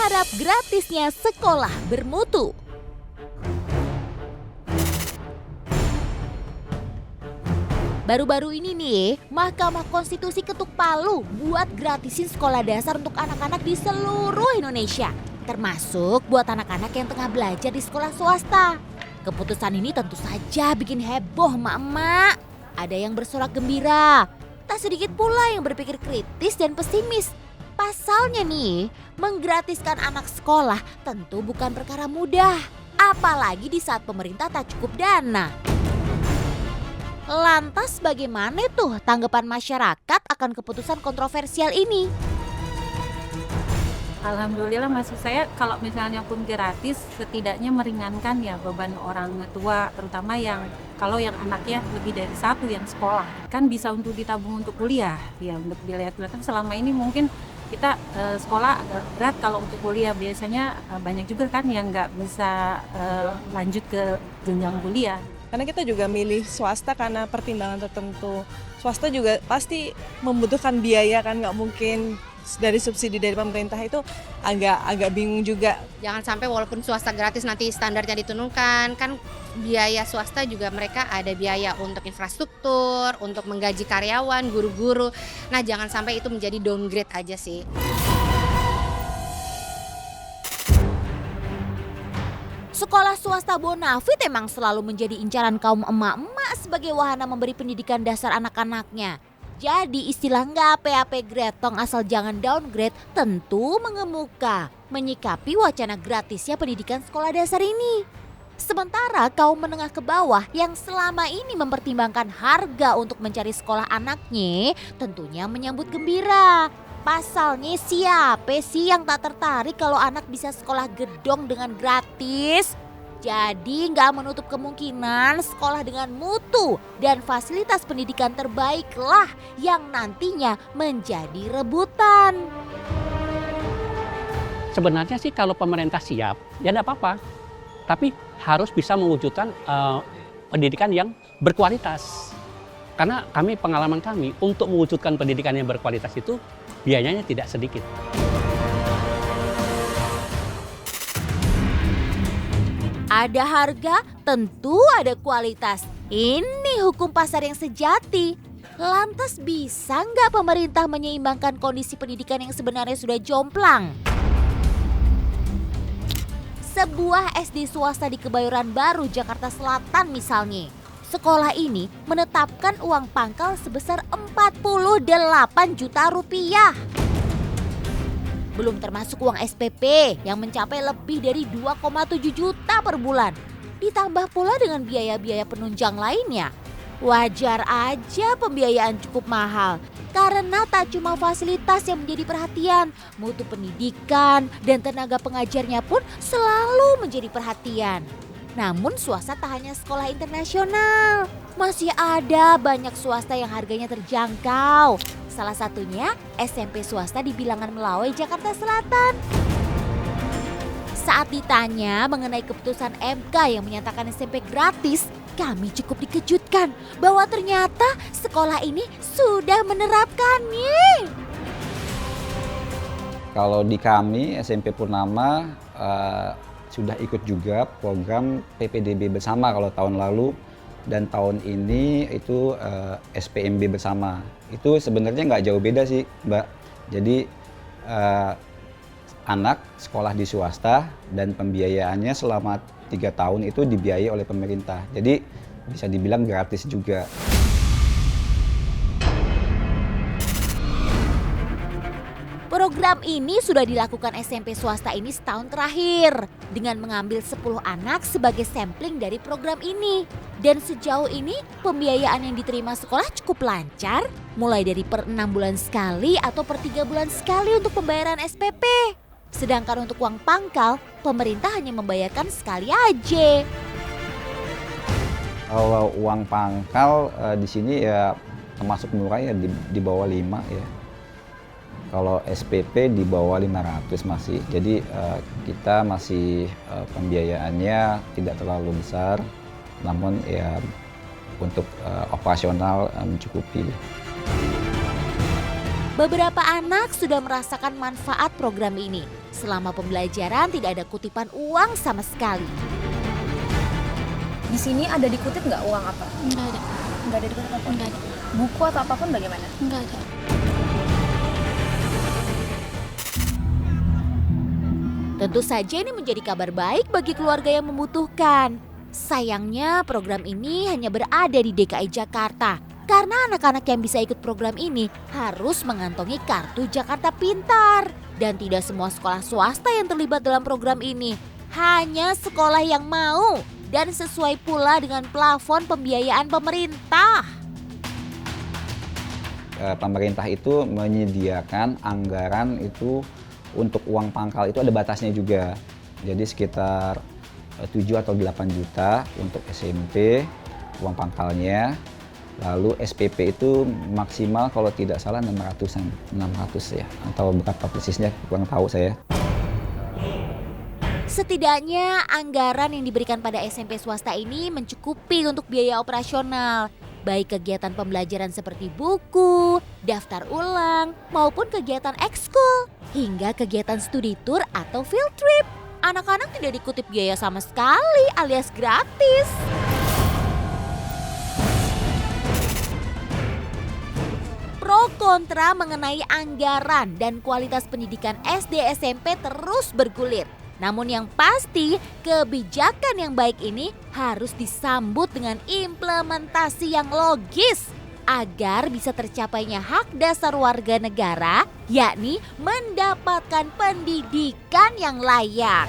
berharap gratisnya sekolah bermutu. Baru-baru ini nih, Mahkamah Konstitusi ketuk palu buat gratisin sekolah dasar untuk anak-anak di seluruh Indonesia. Termasuk buat anak-anak yang tengah belajar di sekolah swasta. Keputusan ini tentu saja bikin heboh emak-emak. Ada yang bersorak gembira, tak sedikit pula yang berpikir kritis dan pesimis. Pasalnya nih, menggratiskan anak sekolah tentu bukan perkara mudah. Apalagi di saat pemerintah tak cukup dana. Lantas bagaimana tuh tanggapan masyarakat akan keputusan kontroversial ini? Alhamdulillah, maksud saya kalau misalnya pun gratis setidaknya meringankan ya beban orang tua, terutama yang kalau yang anaknya lebih dari satu yang sekolah kan bisa untuk ditabung untuk kuliah ya, untuk dilihat-lihat. Selama ini mungkin kita sekolah agak berat kalau untuk kuliah, biasanya banyak juga kan yang nggak bisa lanjut ke jenjang kuliah. Karena kita juga milih swasta karena pertimbangan tertentu. Swasta juga pasti membutuhkan biaya kan, nggak mungkin dari subsidi dari pemerintah, itu agak bingung juga. Jangan sampai walaupun swasta gratis nanti standarnya diturunkan, kan biaya swasta juga mereka ada biaya untuk infrastruktur, untuk menggaji karyawan, guru-guru. Nah jangan sampai itu menjadi downgrade aja sih. Sekolah swasta bonafit emang selalu menjadi incaran kaum emak-emak sebagai wahana memberi pendidikan dasar anak-anaknya. Jadi istilah nggak PAP gretong asal jangan downgrade tentu mengemuka menyikapi wacana gratisnya pendidikan sekolah dasar ini. Sementara kaum menengah ke bawah yang selama ini mempertimbangkan harga untuk mencari sekolah anaknya tentunya menyambut gembira. Pasalnya siapa sih yang tak tertarik kalau anak bisa sekolah gedong dengan gratis? Jadi nggak menutup kemungkinan sekolah dengan mutu dan fasilitas pendidikan terbaiklah yang nantinya menjadi rebutan. Sebenarnya sih kalau pemerintah siap, ya tidak apa-apa. Tapi harus bisa mewujudkan pendidikan yang berkualitas. Karena pengalaman kami untuk mewujudkan pendidikan yang berkualitas itu biayanya tidak sedikit. Ada harga, tentu ada kualitas. Ini hukum pasar yang sejati. Lantas bisa nggak pemerintah menyeimbangkan kondisi pendidikan yang sebenarnya sudah jomplang? Sebuah SD swasta di Kebayoran Baru, Jakarta Selatan misalnya. Sekolah ini menetapkan uang pangkal sebesar 48 juta rupiah. Belum termasuk uang SPP yang mencapai lebih dari 2,7 juta per bulan. Ditambah pula dengan biaya-biaya penunjang lainnya. Wajar aja pembiayaan cukup mahal. Karena tak cuma fasilitas yang menjadi perhatian, mutu pendidikan dan tenaga pengajarnya pun selalu menjadi perhatian. Namun swasta tak hanya sekolah internasional. Masih ada banyak swasta yang harganya terjangkau. Salah satunya SMP swasta di Bilangan Melawai, Jakarta Selatan. Saat ditanya mengenai keputusan MK yang menyatakan SMP gratis, kami cukup dikejutkan bahwa ternyata sekolah ini sudah menerapkannya. Kalau di kami SMP Purnama sudah ikut juga program PPDB bersama kalau tahun lalu, dan tahun ini itu SPMB bersama. Itu sebenarnya nggak jauh beda sih, Mbak. Jadi anak sekolah di swasta dan pembiayaannya selama 3 tahun itu dibiayai oleh pemerintah. Jadi bisa dibilang gratis juga. Program ini sudah dilakukan SMP swasta ini setahun terakhir dengan mengambil 10 anak sebagai sampling dari program ini. Dan sejauh ini pembiayaan yang diterima sekolah cukup lancar, mulai dari per 6 bulan sekali atau per 3 bulan sekali untuk pembayaran SPP. Sedangkan untuk uang pangkal, pemerintah hanya membayarkan sekali aja. Kalau uang pangkal di sini ya termasuk murah ya, di bawah 5 ya. Kalau SPP di bawah 500 masih. Jadi kita masih pembiayaannya tidak terlalu besar, namun ya untuk operasional mencukupi. Beberapa anak sudah merasakan manfaat program ini. Selama pembelajaran tidak ada kutipan uang sama sekali. Di sini ada dikutip nggak uang apa? Enggak ada. Nggak ada dikutip apa? Enggak ada. Buku atau apapun bagaimana? Enggak ada. Tentu saja ini menjadi kabar baik bagi keluarga yang membutuhkan. Sayangnya program ini hanya berada di DKI Jakarta. Karena anak-anak yang bisa ikut program ini harus mengantongi kartu Jakarta Pintar. Dan tidak semua sekolah swasta yang terlibat dalam program ini. Hanya sekolah yang mau dan sesuai pula dengan plafon pembiayaan pemerintah. Pemerintah itu menyediakan anggaran itu untuk uang pangkal itu ada batasnya juga. Jadi sekitar 7 atau 8 juta untuk SMP uang pangkalnya. Lalu SPP itu maksimal kalau tidak salah 600 ya, atau berapa persisnya kurang tahu saya. Setidaknya anggaran yang diberikan pada SMP swasta ini mencukupi untuk biaya operasional. Baik kegiatan pembelajaran seperti buku, daftar ulang, maupun kegiatan ekskul, hingga kegiatan studi tour atau field trip. Anak-anak tidak dikutip biaya sama sekali alias gratis. Pro kontra mengenai anggaran dan kualitas pendidikan SD SMP terus bergulir. Namun yang pasti, kebijakan yang baik ini harus disambut dengan implementasi yang logis agar bisa tercapainya hak dasar warga negara, yakni mendapatkan pendidikan yang layak.